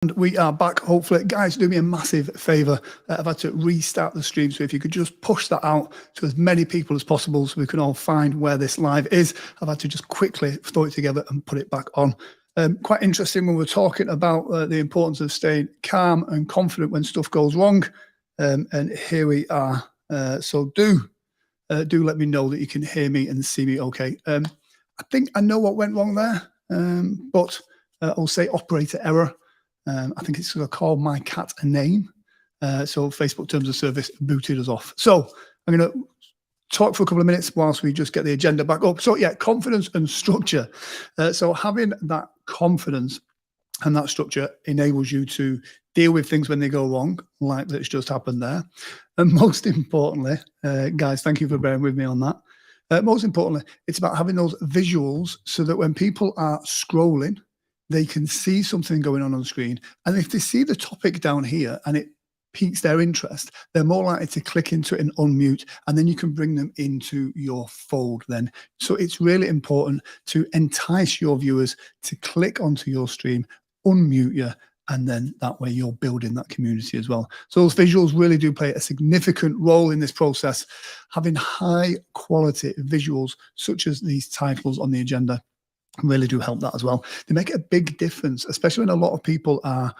And we are back, hopefully. Guys, do me a massive favour. I've had to restart the stream, so if you could just push that out to as many people as possible so we can all find where this live is. I've had to just quickly throw it together and put it back on. Quite interesting when we're talking about the importance of staying calm and confident when stuff goes wrong. And here we are. So do let me know that you can hear me and see me okay. I think I know what went wrong there, but I'll say operator error. I think it's going to call my cat a name. So Facebook Terms of Service booted us off. So I'm going to talk for a couple of minutes whilst we just get the agenda back up. So yeah, confidence and structure. So having that confidence and that structure enables you to deal with things when they go wrong, like that's just happened there. And most importantly, guys, thank you for bearing with me on that. Most importantly, it's about having those visuals so that when people are scrolling, they can see something going on the screen. And if they see the topic down here and it piques their interest, they're more likely to click into it and unmute, and then you can bring them into your fold then. So it's really important to entice your viewers to click onto your stream, unmute you, and then that way you're building that community as well. So those visuals really do play a significant role in this process. Having high quality visuals, such as these titles on the agenda, really do help that as well. They make a big difference, especially when a lot of people are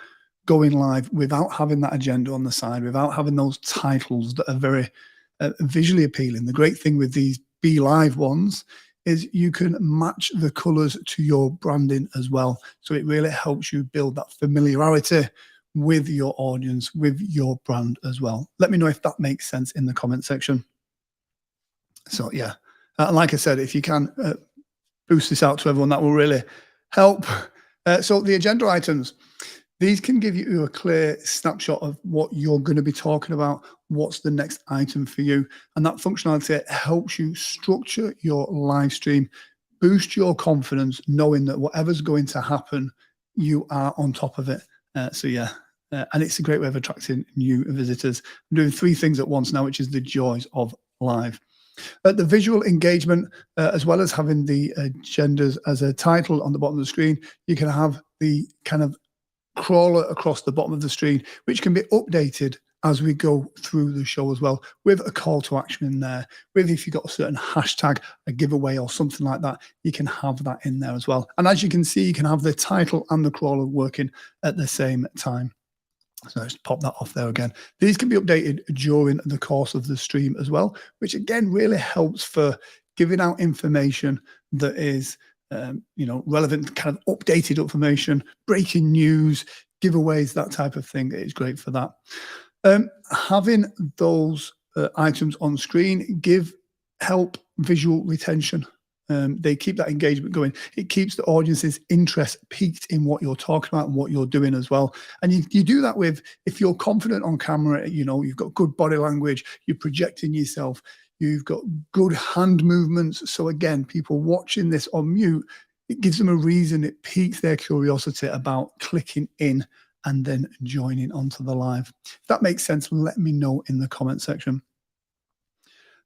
going live without having that agenda on the side, without having those titles that are very visually appealing. The great thing with these Be.Live ones is you can match the colors to your branding as well. So it really helps you build that familiarity with your audience, with your brand as well. Let me know if that makes sense in the comment section. So yeah, like I said, if you can boost this out to everyone, that will really help. So the agenda items, these can give you a clear snapshot of what you're going to be talking about, what's the next item for you. And that functionality helps you structure your live stream, boost your confidence, knowing that whatever's going to happen, you are on top of it. So yeah, and it's a great way of attracting new visitors. I'm doing 3 things at once now, which is the joys of live. The visual engagement, as well as having the agendas as a title on the bottom of the screen, you can have the kind of crawler across the bottom of the screen, which can be updated as we go through the show as well, with a call to action in there. With if you've got a certain hashtag, a giveaway or something like that, you can have that in there as well. And as you can see, you can have the title and the crawler working at the same time. So let's pop that off there again. These can be updated during the course of the stream as well, which again really helps for giving out information that is, relevant, kind of updated information, breaking news, giveaways, that type of thing. It's great for that. Having those items on screen help visual retention. They keep that engagement going. It keeps the audience's interest peaked in what you're talking about and what you're doing as well. And you do that with, if you're confident on camera, you've got good body language, you're projecting yourself, you've got good hand movements. So again, people watching this on mute, it gives them a reason, it piques their curiosity about clicking in and then joining onto the live. If that makes sense, let me know in the comment section.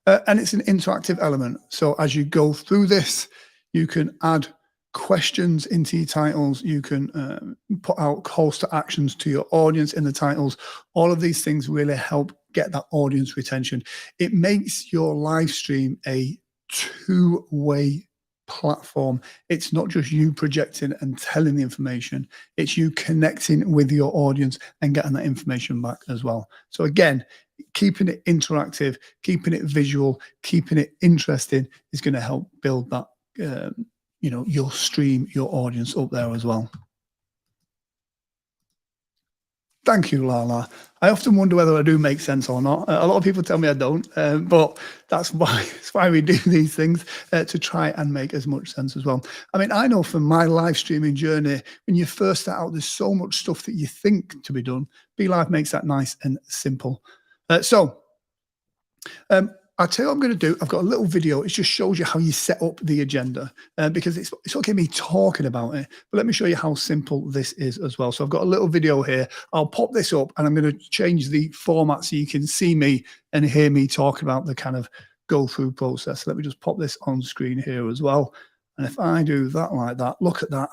And it's an interactive element. So as you go through this, you can add questions into your titles. You can put out calls to actions to your audience in the titles. All of these things really help get that audience retention. It makes your live stream a two-way platform. It's not just you projecting and telling the information. It's you connecting with your audience and getting that information back as well. So again, keeping it interactive, keeping it visual, keeping it interesting is going to help build that, your stream, your audience up there as well. Thank you, Lala. I often wonder whether I do make sense or not. A lot of people tell me I don't, but that's why we do these things, to try and make as much sense as well. I mean, I know from my live streaming journey, when you first start out, there's so much stuff that you think to be done. Be.Live makes that nice and simple. I'll tell you what I'm going to do. I've got a little video. It just shows you how you set up the agenda, because it's okay me talking about it, but let me show you how simple this is as well. So I've got a little video here. I'll pop this up and I'm going to change the format so you can see me and hear me talk about the kind of go through process. Let me just pop this on screen here as well. And if I do that like that, look at that.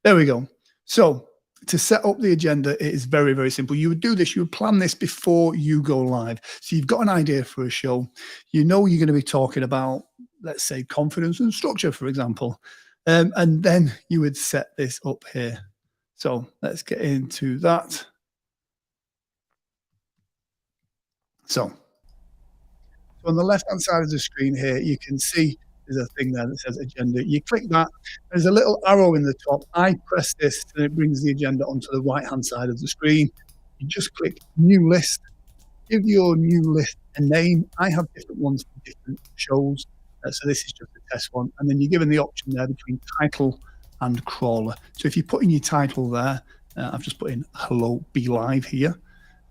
There we go. So To set up the agenda, it is very, very simple. You would do this, you would plan this before you go live. So you've got an idea for a show. You know you're going to be talking about, let's say, confidence and structure, for example. And then you would set this up here. So let's get into that. So on the left-hand side of the screen here, you can see there's a thing there that says agenda. You click that. There's a little arrow in the top. I press this, and it brings the agenda onto the right-hand side of the screen. You just click New List. Give your new list a name. I have different ones for different shows. So this is just a test one. And then you're given the option there between title and crawler. So if you put in your title there, I've just put in Hello Be.Live here.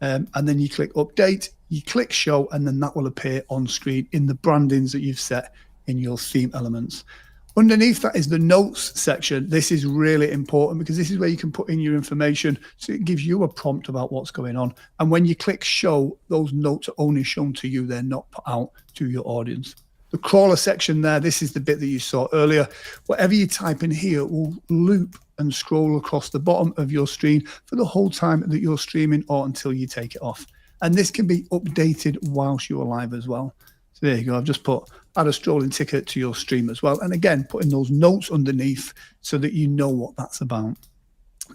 And then you click update, you click show, and then that will appear on screen in the brandings that you've set in your theme elements. Underneath that is the notes section. This is really important because this is where you can put in your information. So it gives you a prompt about what's going on. And when you click show, those notes are only shown to you. They're not put out to your audience. The crawler section there, this is the bit that you saw earlier. Whatever you type in here will loop and scroll across the bottom of your screen for the whole time that you're streaming or until you take it off. And this can be updated whilst you're live as well. So there you go. I've just put add a strolling ticket to your stream as well. And again, putting those notes underneath so that you know what that's about.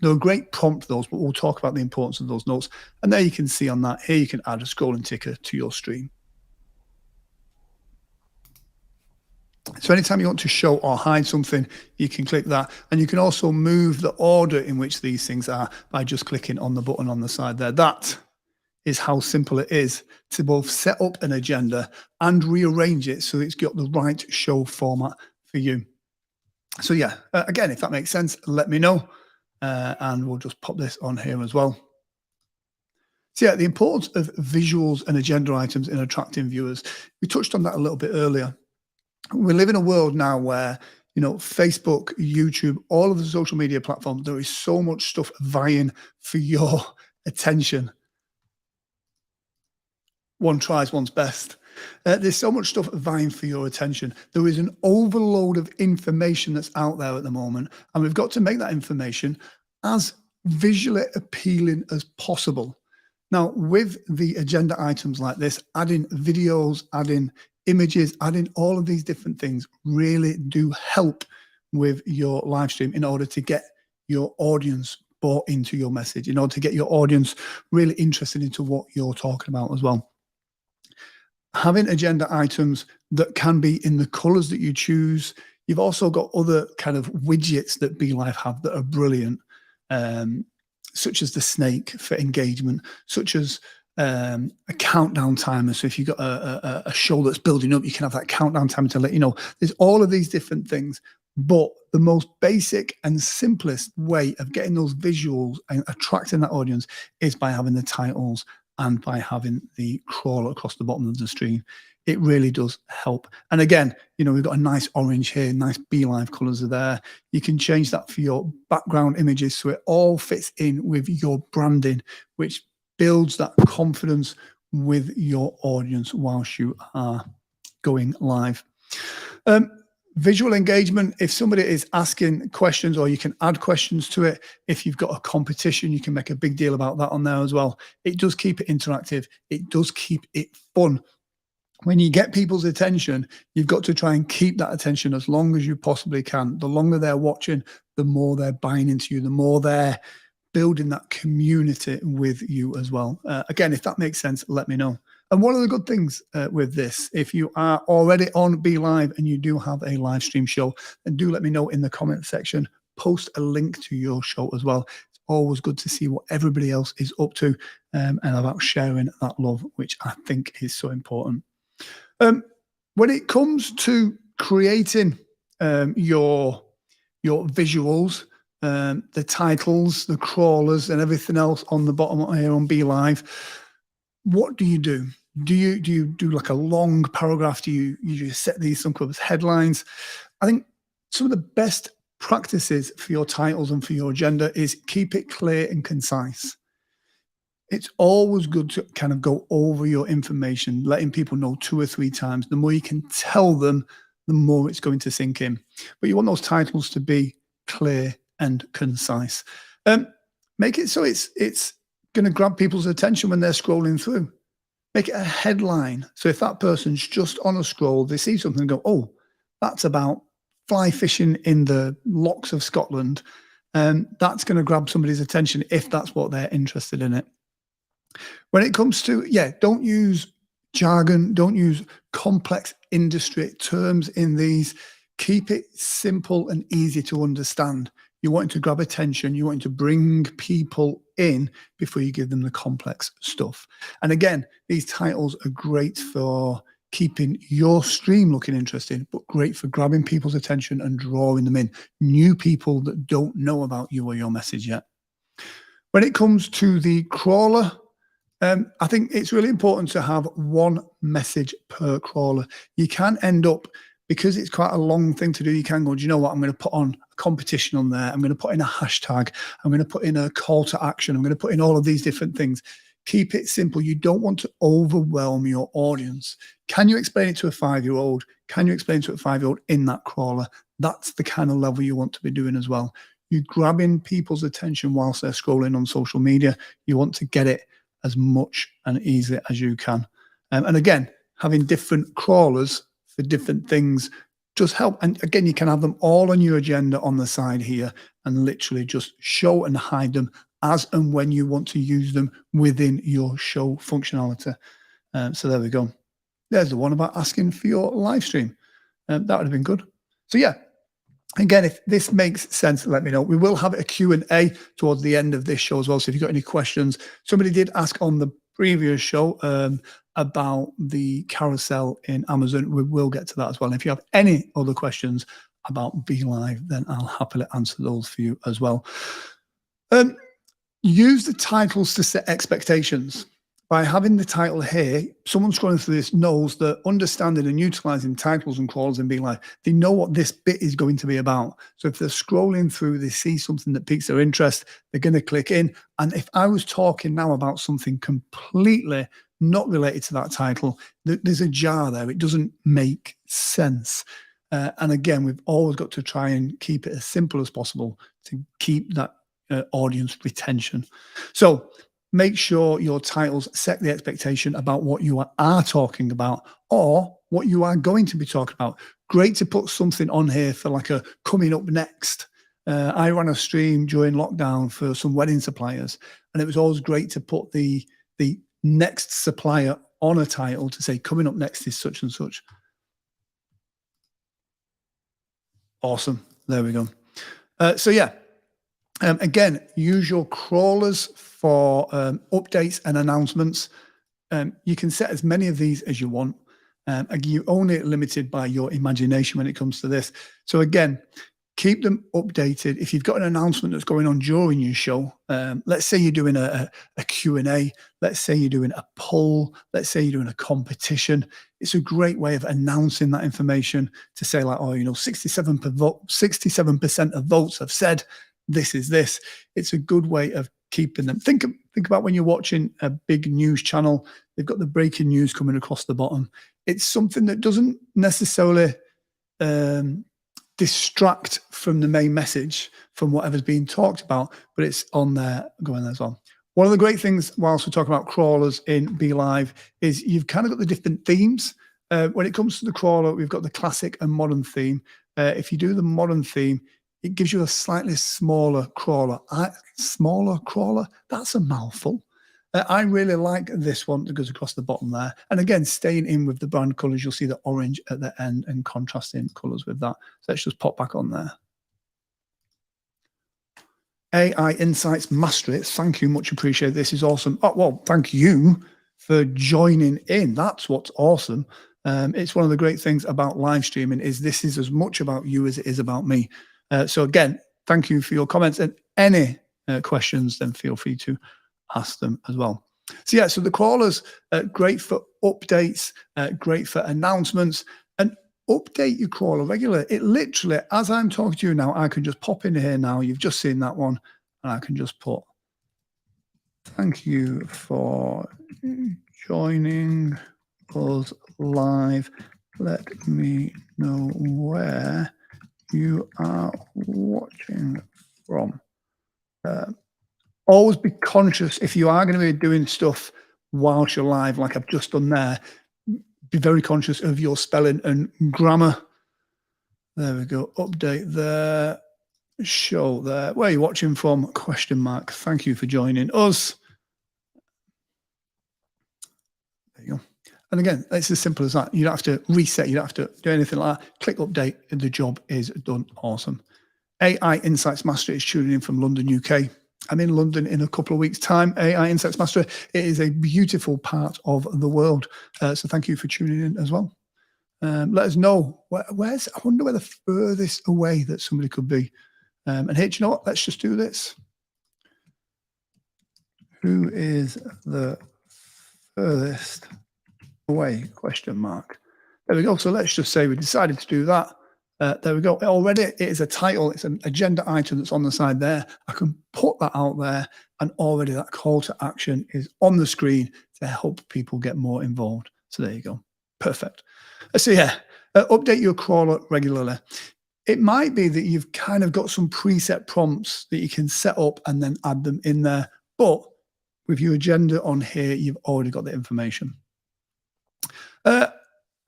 They're a great prompt, those, but we'll talk about the importance of those notes. And there you can see on that, here you can add a scrolling ticker to your stream. So anytime you want to show or hide something, you can click that. And you can also move the order in which these things are by just clicking on the button on the side there. That is how simple it is to both set up an agenda and rearrange it so it's got the right show format for you. So yeah, again, if that makes sense, let me know. And we'll just pop this on here as well. So yeah, the importance of visuals and agenda items in attracting viewers. We touched on that a little bit earlier. We live in a world now where, you know, Facebook, YouTube, all of the social media platforms, there is so much stuff vying for your attention. One tries one's best. There's so much stuff vying for your attention. There is an overload of information that's out there at the moment, and we've got to make that information as visually appealing as possible. Now, with the agenda items like this, adding videos, adding images, adding all of these different things really do help with your live stream in order to get your audience bought into your message, in order to get your audience really interested into what you're talking about as well. Having agenda items that can be in the colors that you choose. You've also got other kind of widgets that Be.Live have that are brilliant, such as the snake for engagement, such as a countdown timer. So if you've got a show that's building up, you can have that countdown timer to let you know. There's all of these different things, but the most basic and simplest way of getting those visuals and attracting that audience is by having the titles and by having the crawler across the bottom of the screen. It really does help. And again, you know, we've got a nice orange here, nice Be.Live colors are there. You can change that for your background images so it all fits in with your branding, which builds that confidence with your audience whilst you are going live. Visual engagement, if somebody is asking questions or you can add questions to it, if you've got a competition, you can make a big deal about that on there as well. It does keep it interactive. It does keep it fun. When you get people's attention, you've got to try and keep that attention as long as you possibly can. The longer they're watching, the more they're buying into you, the more they're building that community with you as well. Again, if that makes sense, let me know. And one of the good things with this, if you are already on Be.Live and you do have a live stream show, then do let me know in the comment section. Post a link to your show as well. It's always good to see what everybody else is up to and about sharing that love, which I think is so important. When it comes to creating your visuals, the titles, the crawlers, and everything else on the bottom here on Be.Live, what do you do? Do you do like a long paragraph? Do you just set these some kind of headlines? I think some of the best practices for your titles and for your agenda is keep it clear and concise. It's always good to kind of go over your information, letting people know 2 or 3 times. The more you can tell them, the more it's going to sink in. But you want those titles to be clear and concise. Make it so it's going to grab people's attention when they're scrolling through. Make it a headline. So if that person's just on a scroll, they see something and go, oh, that's about fly fishing in the lochs of Scotland. That's going to grab somebody's attention if that's what they're interested in it. When it comes to, don't use jargon, don't use complex industry terms in these. Keep it simple and easy to understand. You want to grab attention. You want to bring people in before you give them the complex stuff. And again, these titles are great for keeping your stream looking interesting, but great for grabbing people's attention and drawing them in. New people that don't know about you or your message yet. When it comes to the crawler, I think it's really important to have one message per crawler. You can end up, because it's quite a long thing to do, you can go, do you know what, I'm going to put on a competition on there. I'm going to put in a hashtag. I'm going to put in a call to action. I'm going to put in all of these different things. Keep it simple. You don't want to overwhelm your audience. Can you explain it to a 5-year-old? Can you explain to a 5-year-old in that crawler? That's the kind of level you want to be doing as well. You're grabbing people's attention whilst they're scrolling on social media. You want to get it as much and easy as you can. And again, having different crawlers for different things just help. And again, you can have them all on your agenda on the side here and literally just show and hide them as and when you want to use them within your show functionality. So there we go. There's the one about asking for your live stream. That would have been good. So yeah, again, if this makes sense, let me know. We will have a Q&A towards the end of this show as well. So if you've got any questions, somebody did ask on the previous show about the carousel in Amazon. We will get to that as well. And if you have any other questions about Be.Live, then I'll happily answer those for you as well. Use the titles to set expectations. By having the title here, someone scrolling through this knows that understanding and utilizing titles and crawlers in Be.Live, they know what this bit is going to be about. So if they're scrolling through, they see something that piques their interest, they're going to click in. And if I was talking now about something completely not related to that title, there's a jar there. It doesn't make sense. And again, we've always got to try and keep it as simple as possible to keep that audience retention. So make sure your titles set the expectation about what you are talking about or what you are going to be talking about. Great to put something on here for like a coming up next. I ran a stream during lockdown for some wedding suppliers, and it was always great to put the next supplier on a title to say coming up next is such and such. Awesome. There we go. So yeah. Again, use your crawlers for updates and announcements. You can set as many of these as you want. You're only limited by your imagination when it comes to this. So again, keep them updated. If you've got an announcement that's going on during your show, let's say you're doing a Q&A, let's say you're doing a poll, let's say you're doing a competition. It's a great way of announcing that information to say like, oh, 67% of votes have said this is this. It's a good way of keeping them. Think about when you're watching a big news channel, they've got the breaking news coming across the bottom. It's something that doesn't necessarily distract from the main message, from whatever's being talked about, but it's on there, going there as well. One of the great things, whilst we're talking about crawlers in Be.Live, is you've kind of got the different themes. When it comes to the crawler, we've got the classic and modern theme. If you do the modern theme, it gives you a slightly smaller crawler. Smaller crawler? That's a mouthful. I really like this one that goes across the bottom there. And again, staying in with the brand colours, you'll see the orange at the end and contrasting colours with that. So let's just pop back on there. AI Insights Mastery. Thank you. Much appreciated. This is awesome. Oh, well, thank you for joining in. That's what's awesome. It's one of the great things about live streaming is this is as much about you as it is about me. So again, thank you for your comments, and any questions, then feel free to ask them as well. So yeah, so the crawlers, great for updates, great for announcements, and update your crawler regularly. It literally, as I'm talking to you now, I can just pop in here now. You've just seen that one, and I can just put, thank you for joining us live. Let me know where you are watching from. Always be conscious if you are going to be doing stuff whilst you're live, like I've just done there. Be very conscious of your spelling and grammar. There we go. Update there. Show there. Where are you watching from? Question mark. Thank you for joining us. There you go. And again, it's as simple as that. You don't have to reset. You don't have to do anything like that. Click update and the job is done. Awesome. AI Insights Master is tuning in from London, UK. I'm in London in a couple of weeks' time. AI Insights Master, it is a beautiful part of the world. So thank you for tuning in as well. Let us know where's. I wonder where the furthest away that somebody could be. And hey, do you know what? Let's just do this. Who is the furthest away? Question mark. There we go. So let's just say we decided to do that. There we go. Already it is a title. It's an agenda item that's on the side there. I can put that out there, and already that call to action is on the screen to help people get more involved. So there you go. Perfect. So yeah, update your crawler regularly. It might be that you've kind of got some preset prompts that you can set up and then add them in there. But with your agenda on here, you've already got the information. A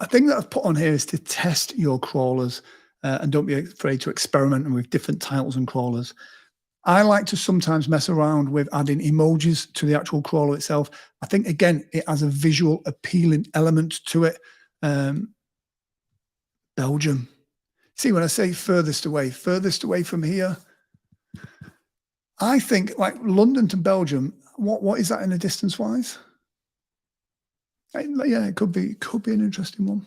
thing that I've put on here is to test your crawlers and don't be afraid to experiment with different titles and crawlers. I like to sometimes mess around with adding emojis to the actual crawler itself. I think, again, it has a visual appealing element to it. Belgium. See, when I say furthest away from here, I think like London to Belgium, what is that in a distance-wise? Yeah, it could be an interesting one.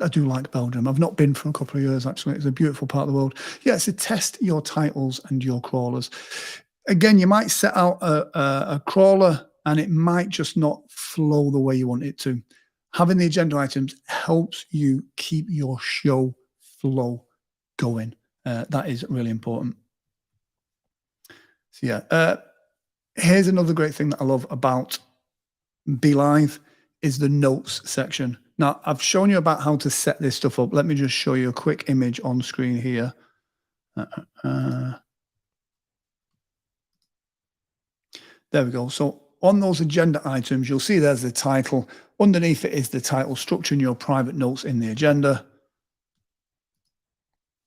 I do like Belgium. I've not been for a couple of years, actually. It's a beautiful part of the world. Yeah, so test your titles and your crawlers. Again, you might set out a crawler and it might just not flow the way you want it to. Having the agenda items helps you keep your show flow going. That is really important. So yeah, here's another great thing that I love about Be.Live is the notes section. Now, I've shown you about how to set this stuff up. Let me just show you a quick image on screen here. There we go. So on those agenda items, you'll see there's the title. Underneath it is the title, structuring your private notes in the agenda.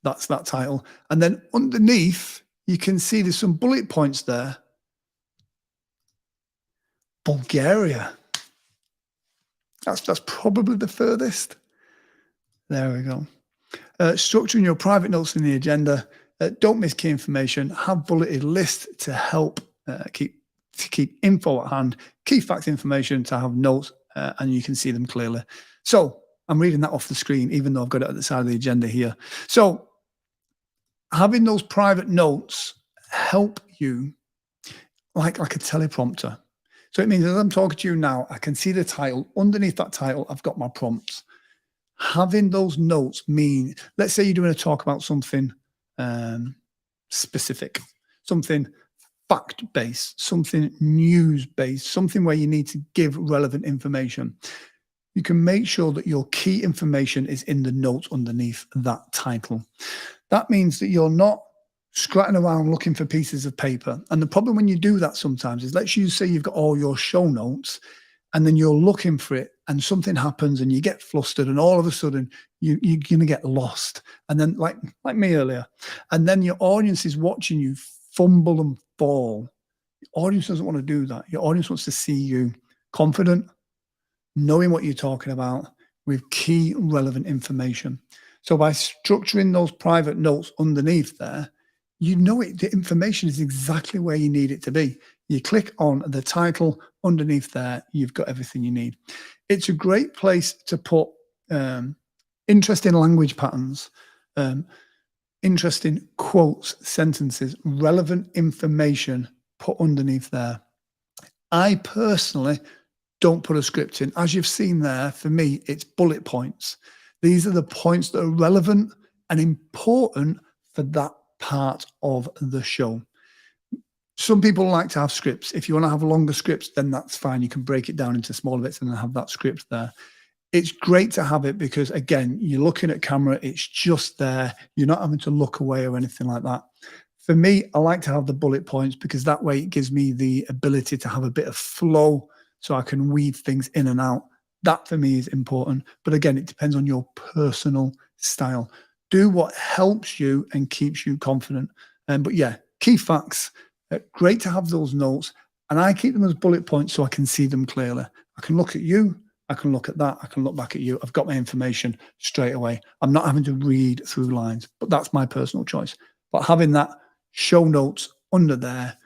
That's that title. And then underneath, you can see there's some bullet points there. Bulgaria. That's probably the furthest. There we go. Structuring your private notes in the agenda. Don't miss key information. Have bulleted lists to help keep info at hand. Key facts information to have notes, and you can see them clearly. So I'm reading that off the screen, even though I've got it at the side of the agenda here. So having those private notes help you like a teleprompter. So it means as I'm talking to you now, I can see the title. Underneath that title, I've got my prompts. Having those notes mean, let's say you're doing a talk about something specific, something fact-based, something news-based, something where you need to give relevant information. You can make sure that your key information is in the notes underneath that title. That means that you're not scratching around looking for pieces of paper. And the problem when you do that sometimes is, let's say you've got all your show notes and then you're looking for it and something happens and you get flustered and all of a sudden you're going to get lost. And then like me earlier, and then your audience is watching you fumble and fall. Your audience doesn't want to do that. Your audience wants to see you confident, knowing what you're talking about with key relevant information. So by structuring those private notes underneath there, you know it, the information is exactly where you need it to be. You click on the title underneath there, you've got everything you need. It's a great place to put interesting language patterns, interesting quotes, sentences, relevant information put underneath there. I personally don't put a script in. As you've seen there, for me, it's bullet points. These are the points that are relevant and important for that part of the show. Some people like to have scripts. If you want to have longer scripts, then that's fine. You can break it down into smaller bits and then have that script there. It's great to have it because, again, you're looking at camera. It's just there. You're not having to look away or anything like that. For me, I like to have the bullet points because that way it gives me the ability to have a bit of flow so I can weave things in and out. That for me is important. But again, it depends on your personal style. Do what helps you and keeps you confident. But yeah, key facts. Great to have those notes. And I keep them as bullet points so I can see them clearly. I can look at you. I can look at that. I can look back at you. I've got my information straight away. I'm not having to read through lines, but that's my personal choice. But having that show notes under there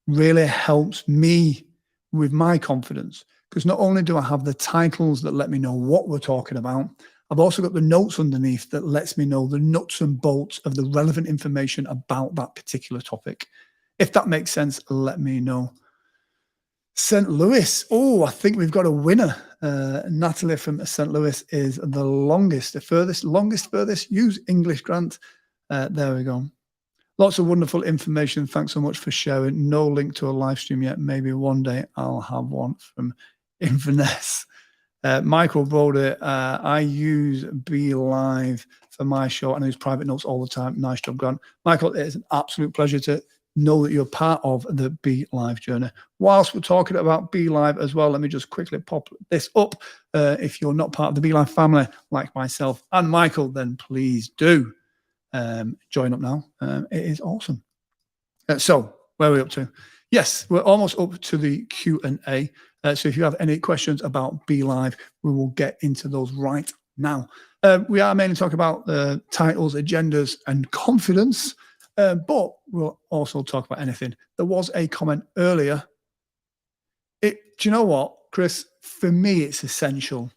really helps me with my confidence, because not only do I have the titles that let me know what we're talking about, I've also got the notes underneath that lets me know the nuts and bolts of the relevant information about that particular topic. If that makes sense, let me know. St. Louis. Oh, I think we've got a winner. Natalie from St. Louis is the longest, furthest. Use English, Grant. There we go. Lots of wonderful information. Thanks so much for sharing. No link to a live stream yet. Maybe one day I'll have one from Inverness. Michael Broder, I use Be.Live for my show and use private notes all the time. Nice job, Grant. Michael, it is an absolute pleasure to know that you're part of the Be.Live journey. Whilst we're talking about Be.Live as well, let me just quickly pop this up. If you're not part of the Be.Live family, like myself and Michael, then please do join up now. It is awesome. So where are we up to? Yes, we're almost up to the Q&A. So if you have any questions about Be.Live, we will get into those right now. We are mainly talking about the titles, agendas, and confidence, but we'll also talk about anything. There was a comment earlier. Do you know what, Chris? For me, it's essential.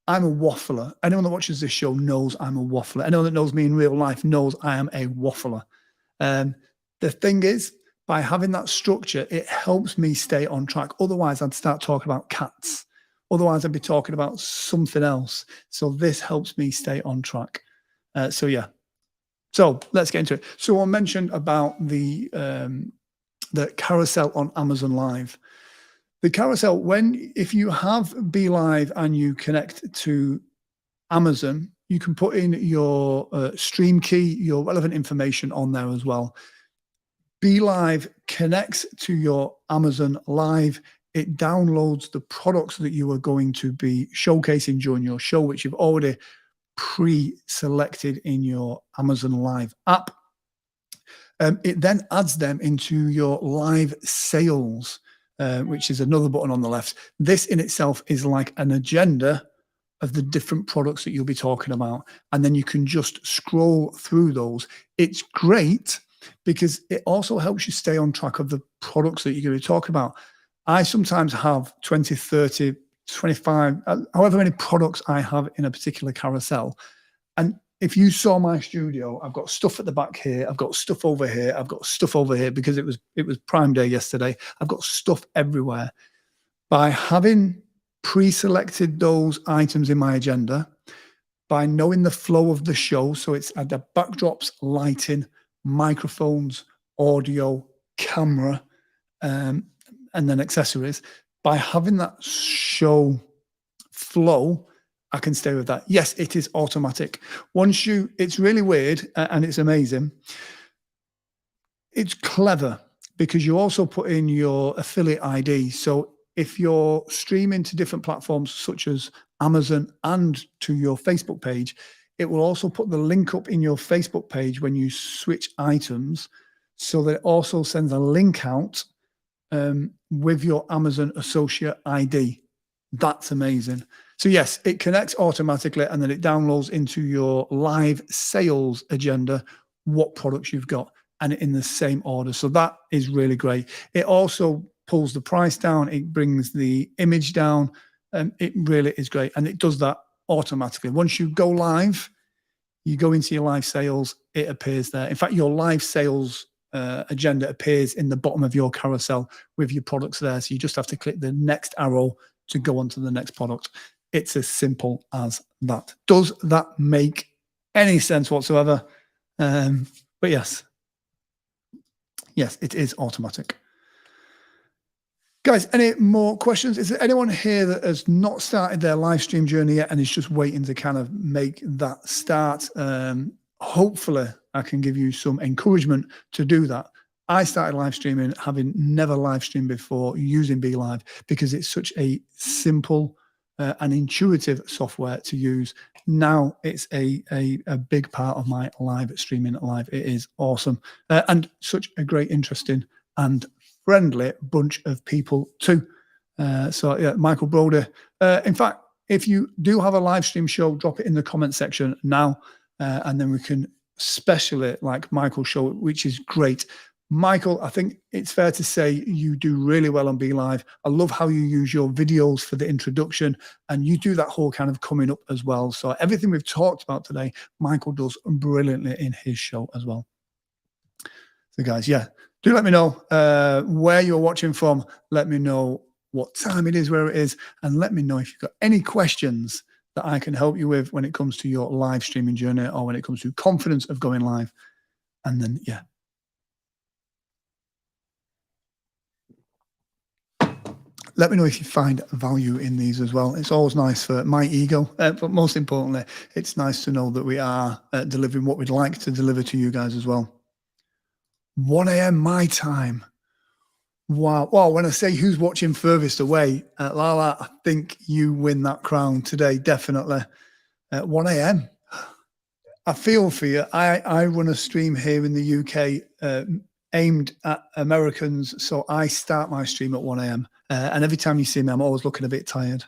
I'm a waffler. Anyone that watches this show knows I'm a waffler. Anyone that knows me in real life knows I am a waffler. The thing is, by having that structure, it helps me stay on track. Otherwise, I'd start talking about cats. Otherwise, I'd be talking about something else. So this helps me stay on track. So yeah. So let's get into it. So I mentioned about the carousel on Amazon Live. The carousel, if you have Be.Live and you connect to Amazon, you can put in your stream key, your relevant information on there as well. Be.Live connects to your Amazon Live. It downloads the products that you are going to be showcasing during your show, which you've already pre-selected in your Amazon Live app. It then adds them into your live sales, which is another button on the left. This in itself is like an agenda of the different products that you'll be talking about. And then you can just scroll through those. It's great because it also helps you stay on track of the products that you're going to be talking about. I sometimes have 20, 30, 25, however many products I have in a particular carousel. And if you saw my studio, I've got stuff at the back here, I've got stuff over here, I've got stuff over here because it was Prime Day yesterday. I've got stuff everywhere. By having pre-selected those items in my agenda, by knowing the flow of the show, so it's at the backdrops, lighting, microphones, audio, camera, and then accessories. By having that show flow, I can stay with that. Yes, it is automatic. It's really weird and it's amazing. It's clever because you also put in your affiliate ID. So if you're streaming to different platforms such as Amazon and to your Facebook page, it will also put the link up in your Facebook page when you switch items, so that it also sends a link out with your Amazon associate ID. That's amazing. So yes, it connects automatically and then it downloads into your live sales agenda what products you've got and in the same order. So that is really great. It also pulls the price down. It brings the image down. It really is great. And it does that automatically. Once you go live, you go into your live sales, it appears there. In fact, your live sales agenda appears in the bottom of your carousel with your products there. So you just have to click the next arrow to go on to the next product. It's as simple as that. Does that make any sense whatsoever? But yes, it is automatic. Guys, any more questions? Is there anyone here that has not started their live stream journey yet and is just waiting to kind of make that start? Hopefully, I can give you some encouragement to do that. I started live streaming, having never live streamed before, using Be.Live because it's such a simple and intuitive software to use. Now it's a big part of my live streaming life. It is awesome and such a great, interesting and friendly bunch of people too. So yeah, Michael Broder. In fact, if you do have a live stream show, drop it in the comment section now, and then we can specially like Michael's show, which is great. Michael, I think it's fair to say you do really well on Be.Live. I love how you use your videos for the introduction, and you do that whole kind of coming up as well. So everything we've talked about today, Michael does brilliantly in his show as well. So guys, yeah, do let me know where you're watching from. Let me know what time it is, where it is, and let me know if you've got any questions that I can help you with when it comes to your live streaming journey or when it comes to confidence of going live. And then, yeah. Let me know if you find value in these as well. It's always nice for my ego, but most importantly, it's nice to know that we are delivering what we'd like to deliver to you guys as well. 1 a.m. my time. Wow. Well, when I say who's watching furthest away, Lala, I think you win that crown today, definitely. 1 a.m. I feel for you. I run a stream here in the UK aimed at Americans, so I start my stream at 1 a.m. And every time you see me, I'm always looking a bit tired.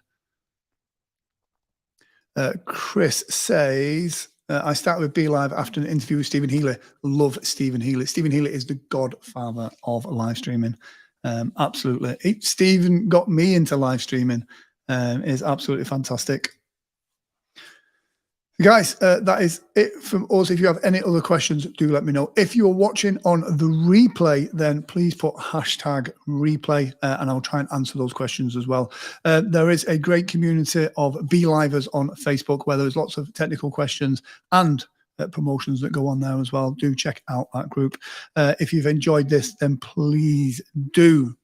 Chris says, I started with Be.Live after an interview with Stephen Healy. Love Stephen Healy. Stephen Healy is the godfather of live streaming. Absolutely. Stephen got me into live streaming. Is absolutely fantastic. Guys, that is it from us. If you have any other questions, do let me know. If you're watching on the replay, then please put hashtag replay and I'll try and answer those questions as well. There is a great community of Be.Livers on Facebook where there's lots of technical questions and promotions that go on there as well. Do check out that group. If you've enjoyed this, then please do,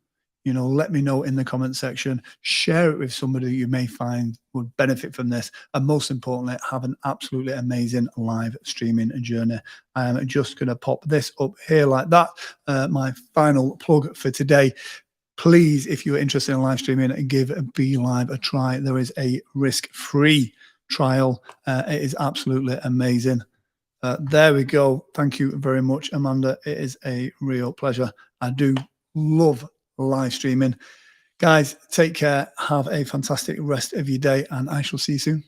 let me know in the comment section. Share it with somebody you may find would benefit from this. And most importantly, have an absolutely amazing live streaming journey. I'm just going to pop this up here like that. My final plug for today. Please, if you're interested in live streaming, give Be.Live a try. There is a risk-free trial. It is absolutely amazing. There we go. Thank you very much, Amanda. It is a real pleasure. I do love live streaming. Guys, take care. Have a fantastic rest of your day, and I shall see you soon.